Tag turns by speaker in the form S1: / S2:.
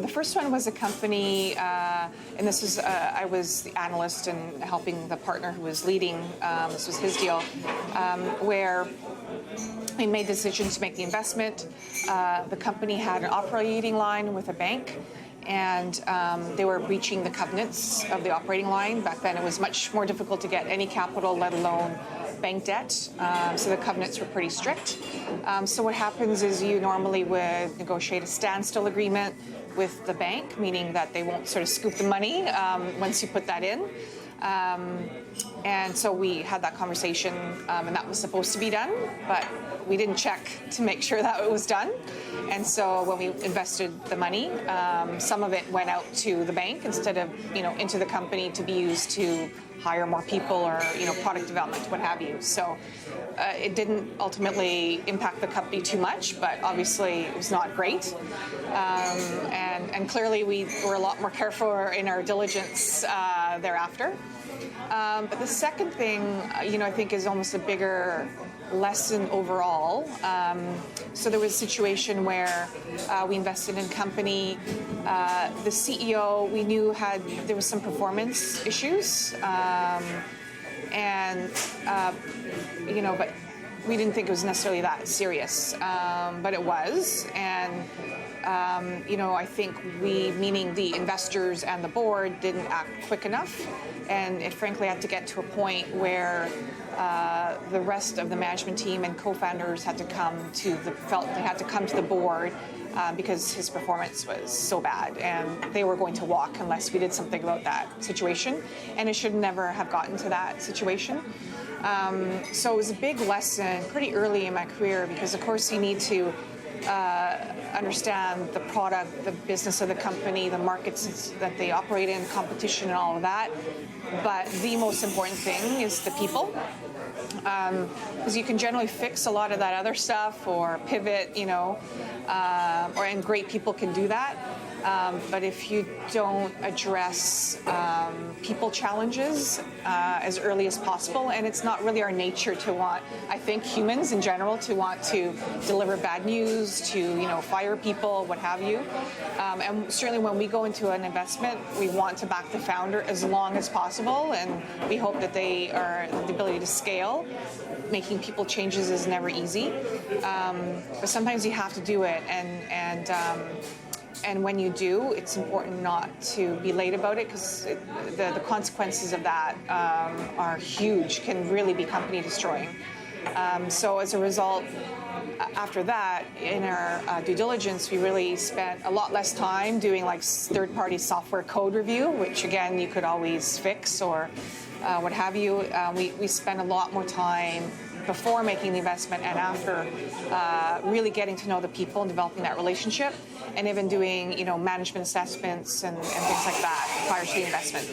S1: The first one was a company, and this is, I was the analyst and helping the partner who was leading, this was his deal, where we made the decision to make the investment. The company had an operating line with a bank, and they were breaching the covenants of the operating line. Back then, it was much more difficult to get any capital, let alone bank debt. So the covenants were pretty strict. So what happens is you normally would negotiate a standstill agreement with the bank, meaning that they won't sort of scoop the money once you put that in. And so we had that conversation, and that was supposed to be done, but we didn't check to make sure that it was done. And so when we invested the money, some of it went out to the bank instead of, into the company to be used to hire more people or, product development, what have you. So it didn't ultimately impact the company too much, but obviously it was not great. And clearly we were a lot more careful in our diligence thereafter. But the second thing, I think is almost a bigger lesson overall. So there was a situation where we invested in a company. The CEO we knew there was some performance issues, but we didn't think it was necessarily that serious, but it was. And I think we, meaning the investors and the board, didn't act quick enough, and it frankly had to get to a point where the rest of the management team and co-founders felt they had to come to the board because his performance was so bad, and they were going to walk unless we did something about that situation, and it should never have gotten to that situation. So it was a big lesson pretty early in my career because, of course, you need to understand the product, the business of the company, the markets that they operate in, competition and all of that. But the most important thing is the people. Because you can generally fix a lot of that other stuff or pivot, and great people can do that. But if you don't address people challenges as early as possible, and it's not really our nature to want, I think humans in general, to want to deliver bad news, to fire people, what have you. And certainly when we go into an investment, we want to back the founder as long as possible, and we hope that they are the ability to scale. Making people changes is never easy, but sometimes you have to do it, and when you do, it's important not to be late about it because the consequences of that are huge, can really be company destroying. So as a result, after that, in our due diligence, we really spent a lot less time doing third-party software code review, which again, you could always fix or what have you. We spent a lot more time before making the investment and after really getting to know the people and developing that relationship, and even doing management assessments and things like that prior to the investment.